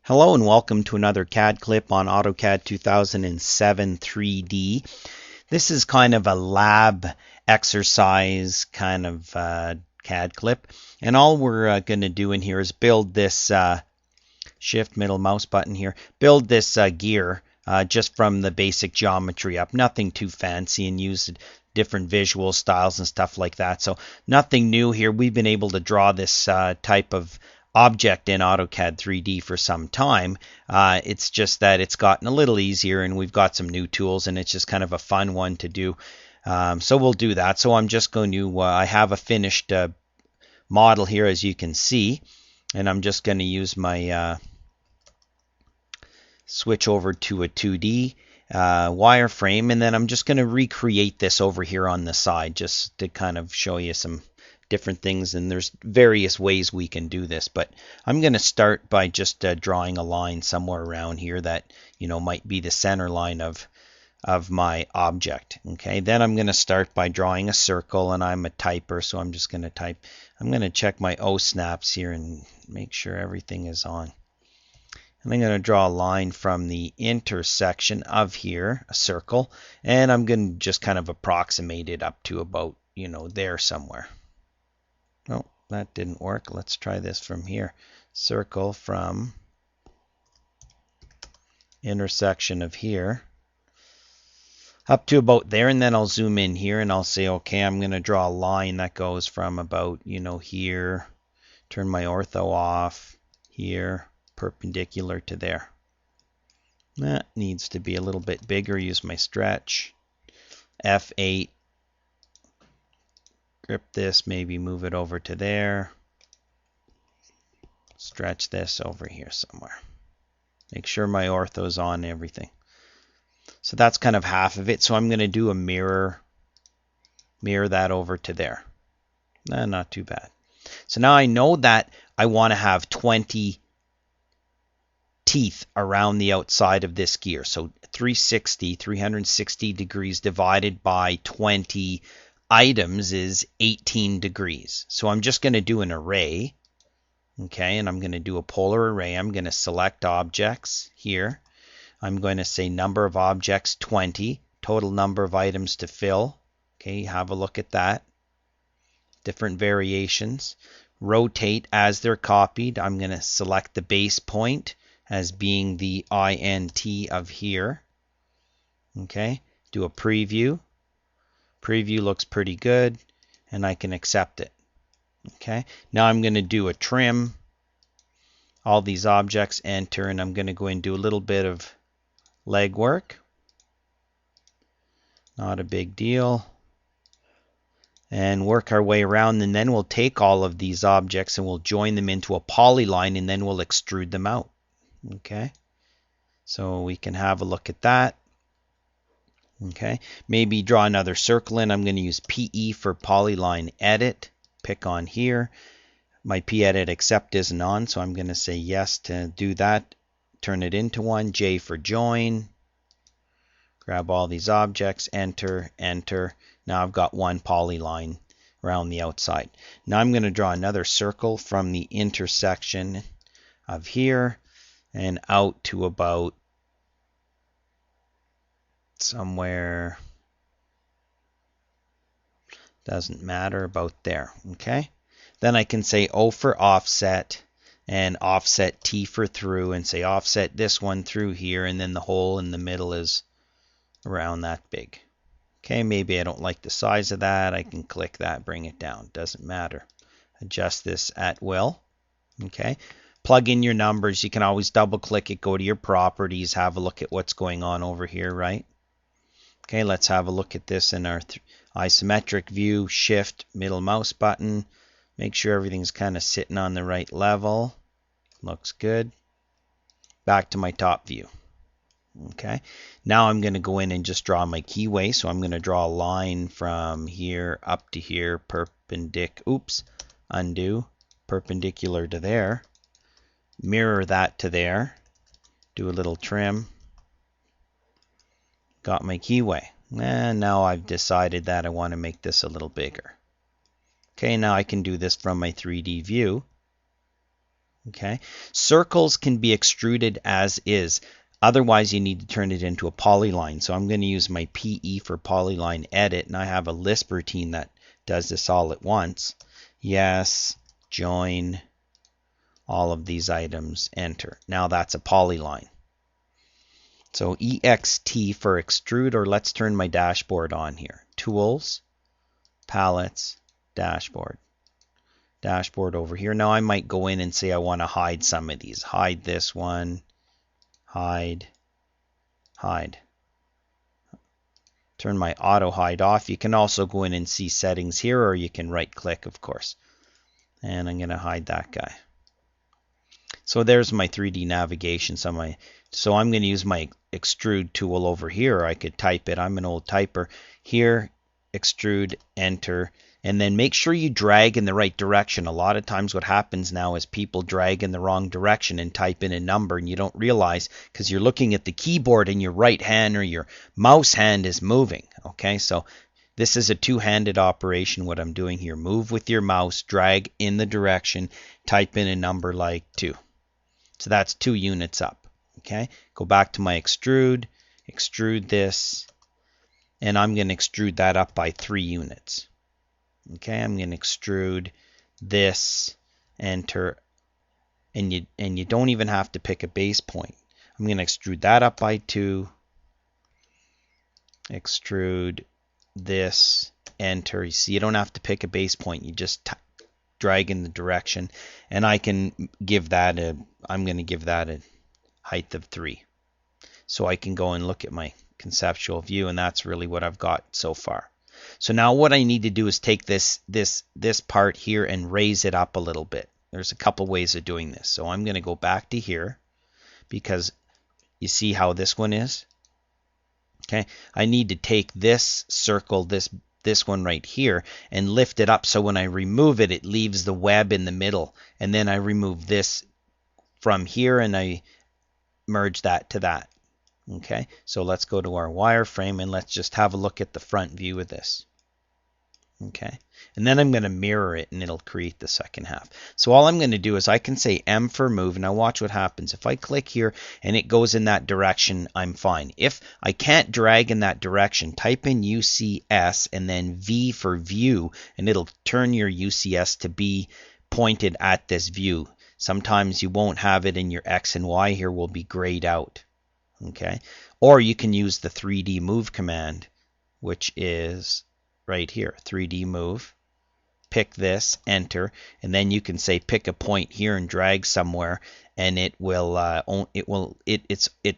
Hello and welcome to another CAD clip on AutoCAD 2007 3D. This is kind of a lab exercise kind of CAD clip, and all we're going to do in here is build this shift middle mouse button here, build this gear just from the basic geometry up, nothing too fancy, and use different visual styles and stuff like that. So nothing new here. We've been able to draw this type of object in AutoCAD 3D for some time. It's just that it's gotten a little easier and we've got some new tools, and it's just kind of a fun one to do. So we'll do that. So I'm just going to, I have a finished model here, as you can see, and I'm just going to use my switch over to a 2D wireframe, and then I'm just going to recreate this over here on the side just to kind of show you some different things, and there's various ways we can do this, but I'm going to start by just drawing a line somewhere around here that might be the center line of my object. Okay, then I'm going to start by drawing a circle, and I'm a typer, so I'm just going to type. I'm going to check my O snaps here and make sure everything is on. And I'm going to draw a line from the intersection of here, a circle, and I'm going to just kind of approximate it up to about there somewhere. Oh, that didn't work. Let's try this from here. Circle from intersection of here up to about there, and then I'll zoom in here and I'll say, okay, I'm going to draw a line that goes from about, here, turn my ortho off, here, perpendicular to there. That needs to be a little bit bigger. Use my stretch, F8. Grip this, maybe move it over to there. Stretch this over here somewhere. Make sure my ortho's on everything. So that's kind of half of it. So I'm going to do a mirror that over to there. Not too bad. So now I know that I want to have 20 teeth around the outside of this gear. So 360 degrees divided by 20 items is 18 degrees. So I'm just going to do an array. Okay, and I'm going to do a polar array. I'm going to select objects here. I'm going to say number of objects 20, total number of items to fill. Okay, have a look at that. Different variations. Rotate as they're copied. I'm going to select the base point as being the INT of here. Okay, do a preview. Preview looks pretty good, and I can accept it. Okay, now I'm going to do a trim. All these objects, enter, and I'm going to go and do a little bit of legwork. Not a big deal. And work our way around, and then we'll take all of these objects and we'll join them into a polyline, and then we'll extrude them out. Okay, so we can have a look at that. Okay, maybe draw another circle in. I'm going to use PE for polyline edit. Pick on here. My P-edit accept isn't on, so I'm going to say yes to do that. Turn it into one. J for join. Grab all these objects, enter, enter. Now I've got one polyline around the outside. Now I'm going to draw another circle from the intersection of here and out to about somewhere, doesn't matter, about there. Okay, then I can say O for offset and offset T for through, and say offset this one through here, and then the hole in the middle is around that big. Okay, maybe I don't like the size of that. I can click that, bring it down, doesn't matter. Adjust this at will. Okay, plug in your numbers. You can always double click it, go to your properties, have a look at what's going on over here, right? Okay, let's have a look at this in our isometric view. Shift, middle mouse button. Make sure everything's kind of sitting on the right level. Looks good. Back to my top view. Okay, now I'm going to go in and just draw my keyway. So I'm going to draw a line from here up to here, perpendicular, undo, perpendicular to there. Mirror that to there. Do a little trim. Got my keyway. And now I've decided that I want to make this a little bigger. Okay, now I can do this from my 3D view. Okay, circles can be extruded as is. Otherwise, you need to turn it into a polyline. So I'm going to use my PE for polyline edit, and I have a Lisp routine that does this all at once. Yes, join all of these items, enter. Now that's a polyline. So EXT for extrude, or let's turn my dashboard on here. Tools, palettes, dashboard. Dashboard over here. Now I might go in and say I want to hide some of these. Hide this one. Hide. Hide. Turn my auto hide off. You can also go in and see settings here, or you can right click, of course. And I'm going to hide that guy. So there's my 3D navigation. So I'm going to use my extrude tool over here. I could type it. I'm an old typer. Here, extrude, enter. And then make sure you drag in the right direction. A lot of times what happens now is people drag in the wrong direction and type in a number, and you don't realize because you're looking at the keyboard and your right hand or your mouse hand is moving. Okay, so this is a two-handed operation, what I'm doing here. Move with your mouse, drag in the direction, type in a number like 2. So that's 2 units up. Okay, go back to my extrude this, and I'm going to extrude that up by 3 units. Okay, I'm going to extrude this, enter, and you don't even have to pick a base point. I'm going to extrude that up by 2, extrude this, enter. You see, you don't have to pick a base point. You just drag in the direction, and I can give that I'm going to give that a height of 3. So I can go and look at my conceptual view, and that's really what I've got so far. So now what I need to do is take this part here and raise it up a little bit. There's a couple ways of doing this. So I'm going to go back to here, because you see how this one is? Okay, I need to take this circle, this one right here, and lift it up so when I remove it, it leaves the web in the middle. And then I remove this from here and I merge that to that. Okay, so let's go to our wireframe and let's just have a look at the front view of this. Okay, and then I'm going to mirror it and it'll create the second half. So all I'm going to do is I can say M for move. Now watch what happens. If I click here and it goes in that direction, I'm fine. If I can't drag in that direction, type in UCS and then V for view, and it'll turn your UCS to be pointed at this view. Sometimes you won't have it in your X and Y here will be grayed out. Okay, or you can use the 3D move command, which is right here, 3D move, pick this, enter, and then you can say pick a point here and drag somewhere, and it's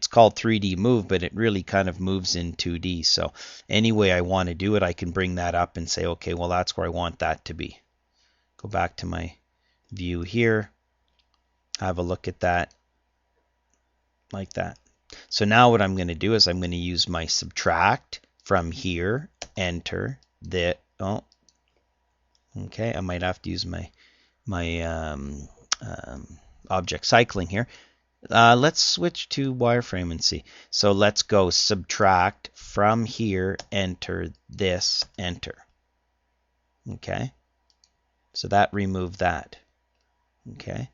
called 3D move, but it really kind of moves in 2D. So any way I want to do it, I can bring that up and say, okay, well, that's where I want that to be. Go back to my view here, have a look at that, like that. So now what I'm going to do is I'm going to use my subtract from here, enter, okay, I might have to use my object cycling here. Let's switch to wireframe and see. So let's go subtract from here, enter this, enter. Okay, so that removed that. Okay,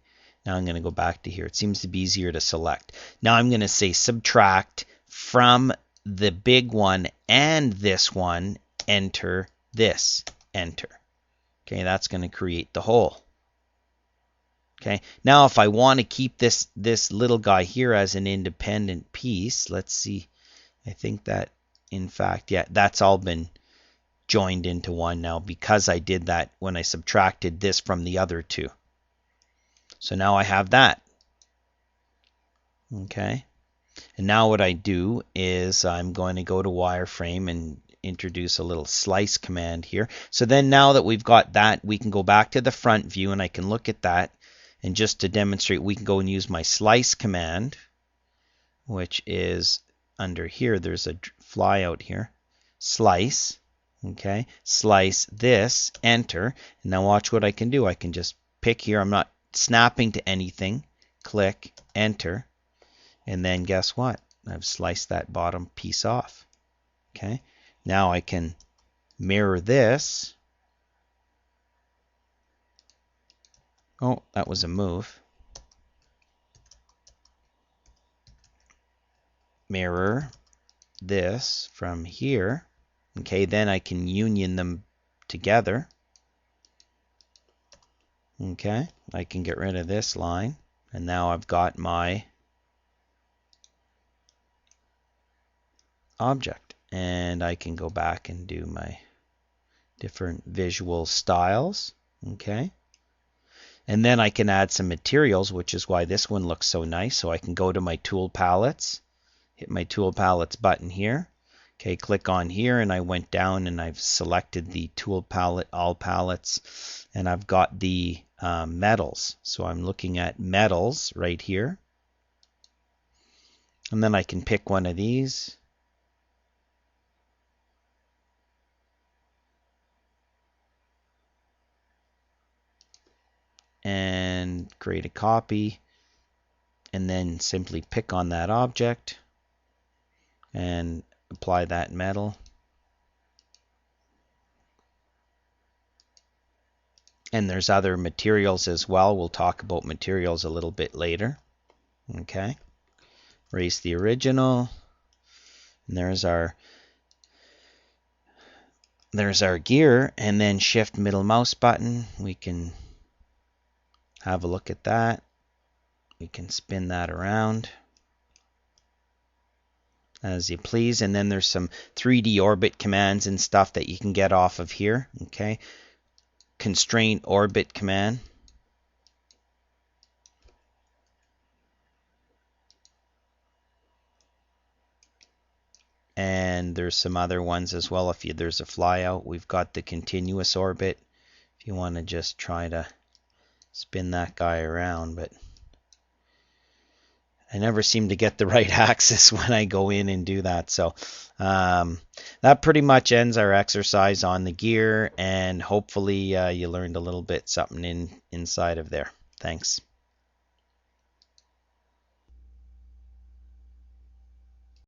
now I'm going to go back to here. It seems to be easier to select. Now I'm going to say subtract from the big one and this one, enter this, enter. Okay, that's going to create the whole. Okay, now if I want to keep this little guy here as an independent piece, let's see. I think that, in fact, yeah, that's all been joined into one now because I did that when I subtracted this from the other two. So now I have that. Okay, and now what I do is I'm going to go to wireframe and introduce a little slice command here. So then now that we've got that, we can go back to the front view and I can look at that. And just to demonstrate, we can go and use my slice command, which is under here. There's a fly out here. Slice. Okay. Slice this, enter. And now watch what I can do. I can just pick here. I'm not snapping to anything. Click, enter. And then guess what? I've sliced that bottom piece off. Okay. Now I can mirror this. Oh, that was a move. mirror this from here. Okay, then I can union them together. Okay, I can get rid of this line, and now I've got my object. And I can go back and do my different visual styles. Okay, and then I can add some materials, which is why this one looks so nice. So I can go to my tool palettes, hit my tool palettes button here. Okay, click on here, and I went down and I've selected the tool palette, all palettes, and I've got the metals. So I'm looking at metals right here. And then I can pick one of these. And create a copy, and then simply pick on that object and apply that metal. And there's other materials as well. We'll talk about materials a little bit later. Okay, erase the original, and there's our gear, and then shift middle mouse button, we can have a look at that. We can spin that around as you please, and then there's some 3D orbit commands and stuff that you can get off of here. Okay, constraint orbit command. And there's some other ones as well. If there's a flyout, we've got the continuous orbit. If you want to just try to spin that guy around, but I never seem to get the right axis when I go in and do that. So that pretty much ends our exercise on the gear, and hopefully you learned a little bit something inside of there. Thanks.